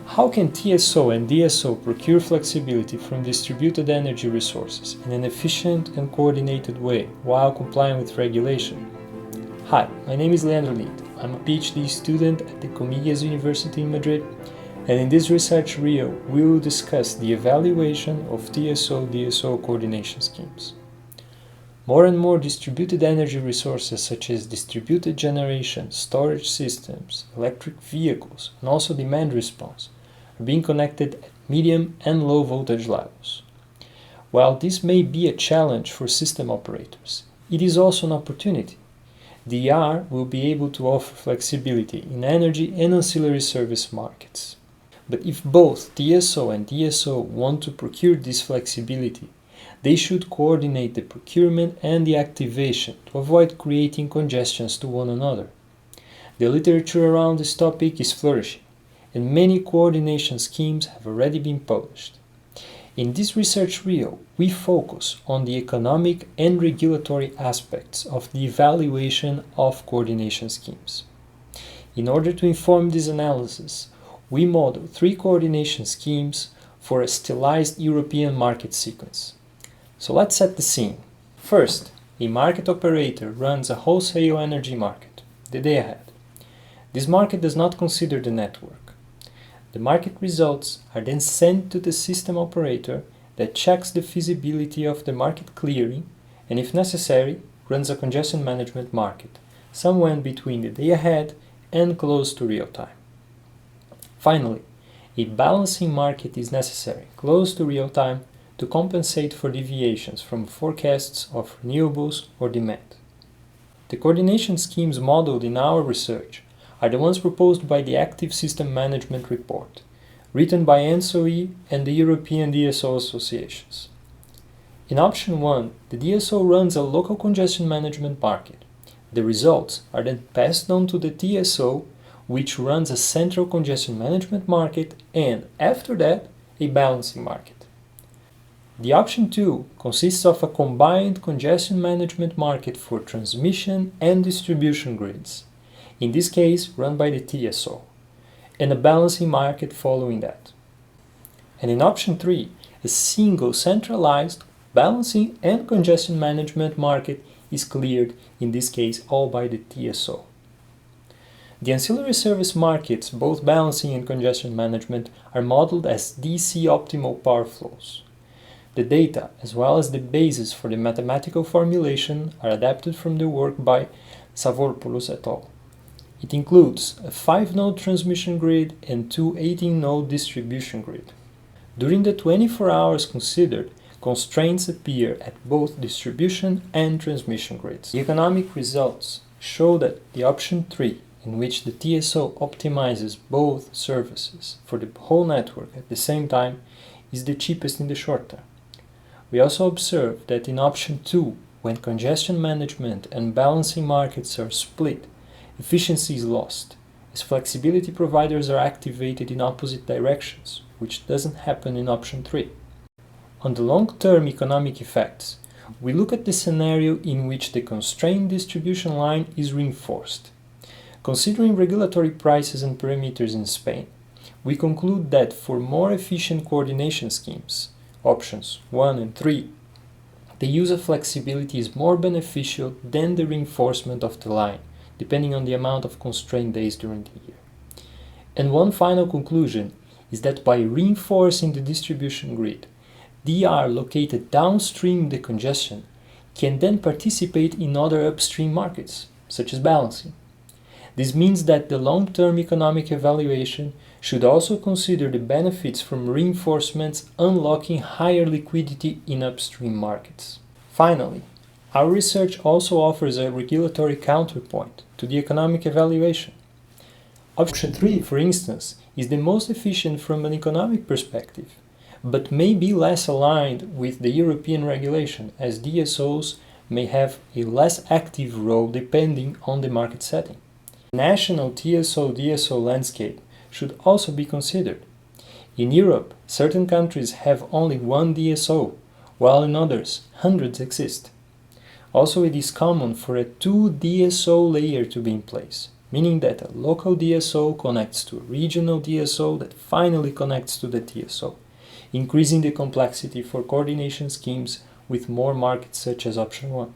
How can TSO and DSO procure flexibility from distributed energy resources in an efficient and coordinated way while complying with regulation? Hi, my name is Leandro Lind. I'm a PhD student at the Comillas University in Madrid, and in this research reel we will discuss the evaluation of TSO-DSO coordination schemes. More and more distributed energy resources such as distributed generation, storage systems, electric vehicles, and also demand response are being connected at medium and low voltage levels. While this may be a challenge for system operators, it is also an opportunity. DR will be able to offer flexibility in energy and ancillary service markets. But if both TSO and DSO want to procure this flexibility, they should coordinate the procurement and the activation to avoid creating congestions to one another. The literature around this topic is flourishing, and many coordination schemes have already been published. In this research reel, we focus on the economic and regulatory aspects of the evaluation of coordination schemes. In order to inform this analysis, we model 3 coordination schemes for a stylized European market sequence. So let's set the scene. First, a market operator runs a wholesale energy market, the day-ahead. This market does not consider the network. The market results are then sent to the system operator that checks the feasibility of the market clearing and, if necessary, runs a congestion management market, somewhere between the day-ahead and close to real-time. Finally, a balancing market is necessary, close to real-time, to compensate for deviations from forecasts of renewables or demand. The coordination schemes modeled in our research are the ones proposed by the Active System Management Report, written by ENTSO-E and the European DSO associations. In option 1, the DSO runs a local congestion management market. The results are then passed on to the TSO, which runs a central congestion management market and, after that, a balancing market. The option 2 consists of a combined congestion management market for transmission and distribution grids, in this case run by the TSO, and a balancing market following that. And in option 3, a single centralized balancing and congestion management market is cleared, in this case all by the TSO. The ancillary service markets, both balancing and congestion management, are modeled as DC optimal power flows. The data, as well as the basis for the mathematical formulation, are adapted from the work by Savvoropoulos et al. It includes a 5-node transmission grid and 2 18-node distribution grid. During the 24 hours considered, constraints appear at both distribution and transmission grids. The economic results show that the option 3, in which the TSO optimizes both services for the whole network at the same time, is the cheapest in the short term. We also observe that in option 2, when congestion management and balancing markets are split, efficiency is lost, as flexibility providers are activated in opposite directions, which doesn't happen in option 3. On the long-term economic effects, we look at the scenario in which the constrained distribution line is reinforced. Considering regulatory prices and parameters in Spain, we conclude that for more efficient coordination schemes, options 1 and 3, the use of flexibility is more beneficial than the reinforcement of the line, depending on the amount of constrained days during the year. And one final conclusion is that by reinforcing the distribution grid, DR located downstream the congestion can then participate in other upstream markets, such as balancing. This means that the long-term economic evaluation should also consider the benefits from reinforcements unlocking higher liquidity in upstream markets. Finally, our research also offers a regulatory counterpoint to the economic evaluation. Option 3, for instance, is the most efficient from an economic perspective, but may be less aligned with the European regulation, as DSOs may have a less active role depending on the market setting. The national TSO-DSO landscape should also be considered. In Europe, certain countries have only one DSO, while in others, hundreds exist. Also, it is common for a 2 DSO layer to be in place, meaning that a local DSO connects to a regional DSO that finally connects to the TSO, increasing the complexity for coordination schemes with more markets such as option 1.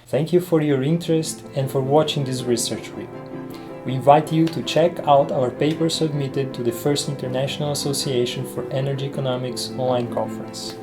Thank you for your interest and for watching this research reel. We invite you to check out our paper submitted to the First International Association for Energy Economics online conference.